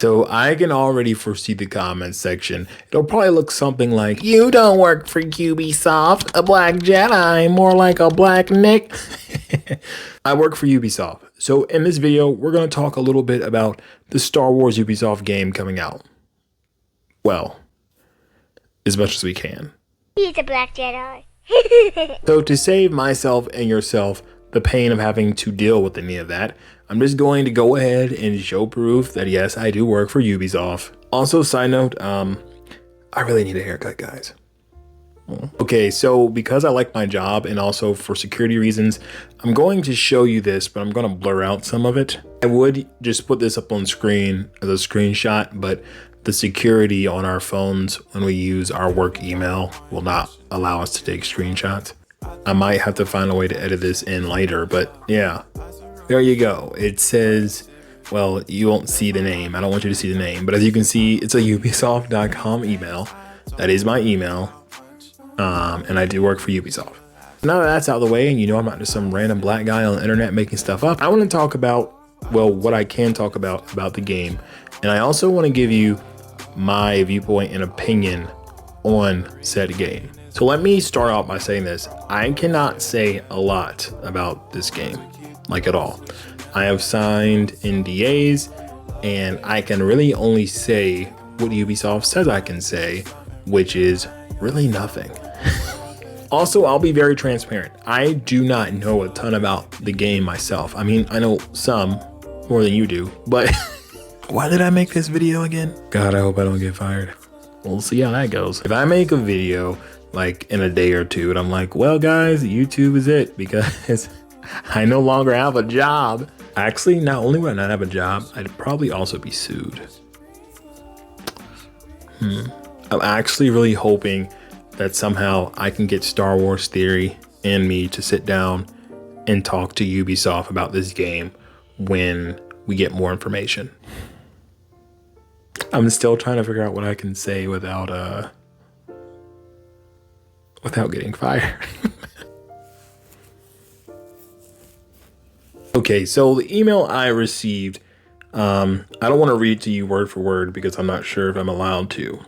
So I can already foresee the comments section. It'll probably look something like, "You don't work for Ubisoft, a black Jedi, more like a black Nick." I work for Ubisoft. So in this video, we're going to talk a little bit about the Star Wars Ubisoft game coming out. Well, as much as we can. He's a black Jedi. So to save myself and yourself the pain of having to deal with any of that, I'm just going to go ahead and show proof that yes, I do work for Ubisoft. Also, side note, I really need a haircut, guys. Okay, so because I like my job and also for security reasons, I'm going to show you this, but I'm going to blur out some of it. I would just put this up on screen as a screenshot, but the security on our phones when we use our work email will not allow us to take screenshots. I might have to find a way to edit this in later, but yeah, there you go. It says, well, you won't see the name. I don't want you to see the name, but as you can see, it's a ubisoft.com email. That is my email. And I do work for Ubisoft. Now that that's out of the way, and you know I'm not just some random black guy on the internet making stuff up, I want to talk about, well, what I can talk about the game. And I also want to give you my viewpoint and opinion on said game. So let me start out by saying this. I cannot say a lot about this game, like at all. I have signed NDAs, and I can really only say what Ubisoft says I can say, which is really nothing. Also, I'll be very transparent. I do not know a ton about the game myself. I mean, I know some more than you do, but why did I make this video again? God, I hope I don't get fired. We'll see how that goes. If I make a video like in a day or two and I'm like, well guys, YouTube is it because I no longer have a job. Actually, not only would I not have a job, I'd probably also be sued. I'm actually really hoping that somehow I can get Star Wars Theory and me to sit down and talk to Ubisoft about this game when we get more information. I'm still trying to figure out what I can say without getting fired. Okay, so the email I received, I don't want to read to you word for word because I'm not sure if I'm allowed to.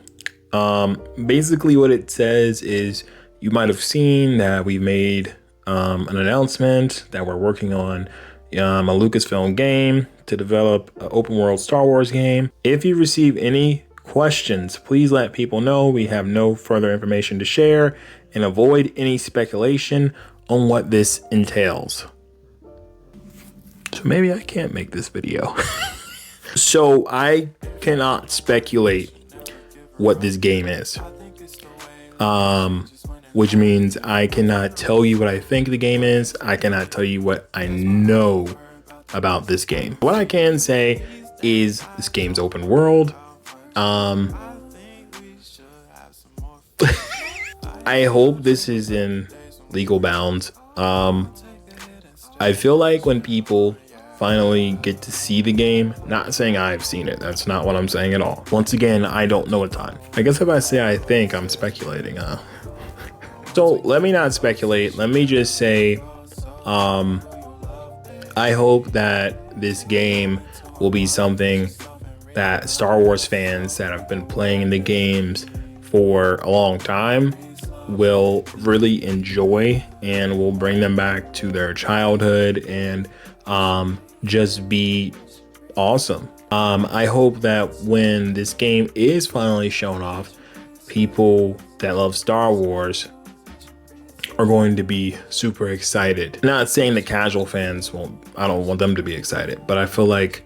Basically what it says is you might have seen that we made an announcement that we're working on a Lucasfilm game to develop an open world Star Wars game. If you receive any questions, please let people know. We have no further information to share and avoid any speculation on what this entails. So maybe I can't make this video. So I cannot speculate what this game is, which means I cannot tell you what I think the game is. I cannot tell you what I know about this game. What I can say is this game's open world. I hope this is in legal bounds. I feel like when people finally get to see the game, not saying I've seen it, that's not what I'm saying at all. Once again, I don't know a ton. I guess if I say I think, I'm speculating. So let me not speculate. Let me just say, I hope that this game will be something that Star Wars fans that have been playing the games for a long time will really enjoy and will bring them back to their childhood and just be awesome. I hope that when this game is finally shown off, people that love Star Wars are going to be super excited. Not saying the casual fans won't, I don't want them to be excited, but I feel like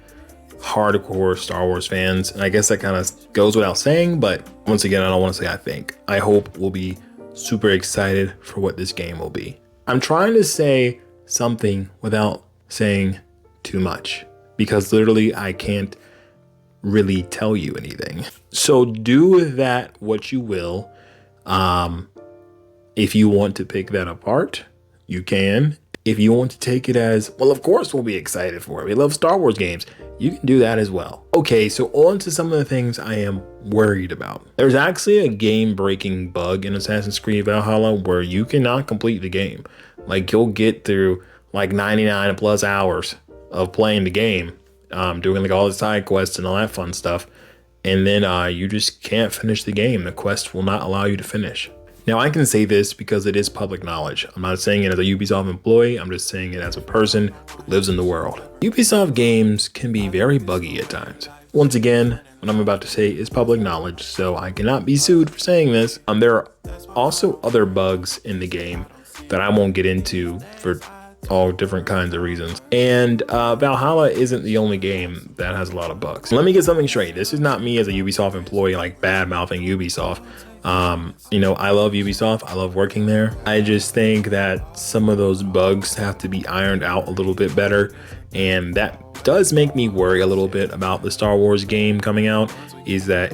hardcore Star Wars fans, and I guess that kind of goes without saying, but once again, I don't want to say I think. I hope we'll be super excited for what this game will be. I'm trying to say something without saying too much because literally I can't really tell you anything. So do with that what you will. If you want to pick that apart, you can. If you want to take it as, well, of course we'll be excited for it. We love Star Wars games. You can do that as well. Okay, so on to some of the things I am worried about. There's actually a game-breaking bug in Assassin's Creed Valhalla where you cannot complete the game. Like, you'll get through like 99 plus hours of playing the game doing like all the side quests and all that fun stuff. And then you just can't finish the game. The quest will not allow you to finish. Now, I can say this because it is public knowledge. I'm not saying it as a Ubisoft employee. I'm just saying it as a person who lives in the world. Ubisoft games can be very buggy at times. Once again, what I'm about to say is public knowledge, so I cannot be sued for saying this. There are also other bugs in the game that I won't get into for all different kinds of reasons. And Valhalla isn't the only game that has a lot of bugs. Let me get something straight. This is not me as a Ubisoft employee like bad mouthing Ubisoft. You know, I love Ubisoft. I love working there. I just think that some of those bugs have to be ironed out a little bit better. And that does make me worry a little bit about the Star Wars game coming out, is that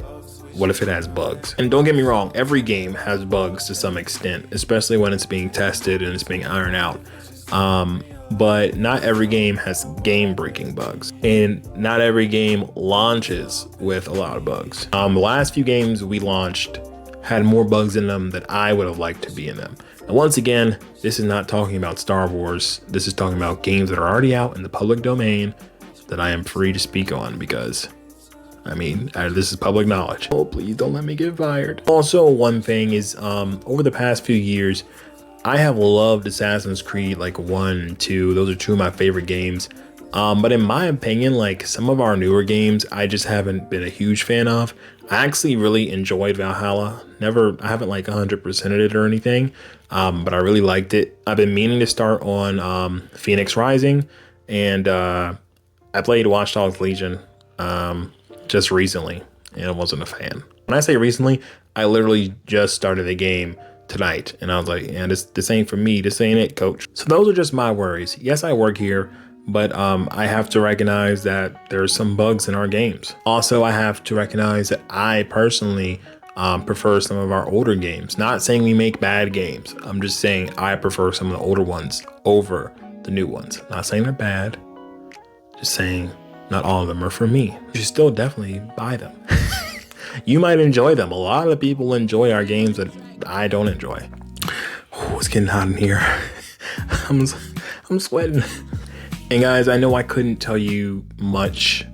what if it has bugs? And don't get me wrong, every game has bugs to some extent, especially when it's being tested and it's being ironed out. But not every game has game-breaking bugs, and not every game launches with a lot of bugs. The last few games we launched had more bugs in them that I would have liked to be in them. And once again, this is not talking about Star Wars. This is talking about games that are already out in the public domain that I am free to speak on, because I mean, this is public knowledge. Oh, please don't let me get fired. Also, one thing is, over the past few years, I have loved Assassin's Creed like 1 and 2. Those are two of my favorite games. But in my opinion, like some of our newer games, I just haven't been a huge fan of. I actually really enjoyed Valhalla. I haven't like 100%ed it or anything, but I really liked it. I've been meaning to start on Phoenix Rising, and I played Watch Dogs Legion just recently, and I wasn't a fan. When I say recently, I literally just started the game tonight, and I was like, yeah, this ain't for me. This ain't it, coach. So those are just my worries. Yes, I work here, but I have to recognize that there's some bugs in our games. Also, I have to recognize that I personally prefer some of our older games. Not saying we make bad games. I'm just saying I prefer some of the older ones over the new ones. Not saying they're bad. Just saying not all of them are for me. You should still definitely buy them. You might enjoy them. A lot of people enjoy our games that I don't enjoy. Oh, it's getting hot in here. I'm sweating. And guys, I know I couldn't tell you much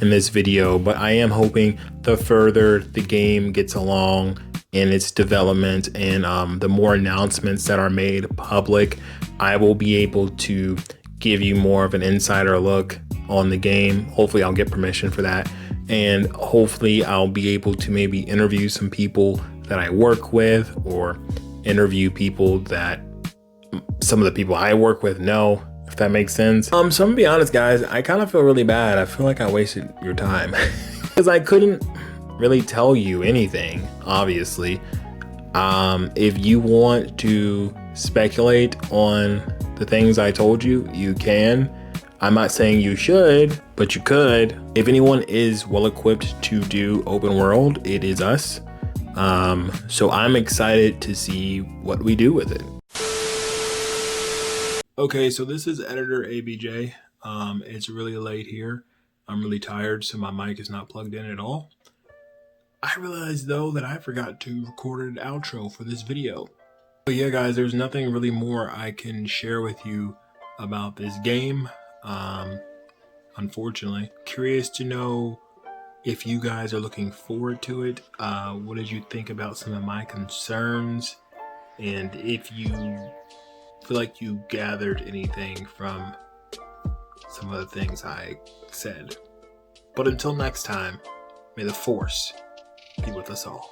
in this video, but I am hoping the further the game gets along in its development and the more announcements that are made public, I will be able to give you more of an insider look on the game. Hopefully I'll get permission for that. And hopefully I'll be able to maybe interview some people that I work with, or interview people that some of the people I work with know, if that makes sense. So I'm gonna be honest, guys, I kind of feel really bad. I feel like I wasted your time because I couldn't really tell you anything, obviously. If you want to speculate on the things I told you, you can. I'm not saying you should, but you could. If anyone is well equipped to do open world, it is us. So I'm excited to see what we do with it. Okay, so this is editor ABJ. It's really late here. I'm really tired, so my mic is not plugged in at all. I realized though that I forgot to record an outro for this video. But yeah, guys, there's nothing really more I can share with you about this game. Unfortunately, curious to know if you guys are looking forward to it. What did you think about some of my concerns? And if you feel like you gathered anything from some of the things I said. But until next time, may the Force be with us all.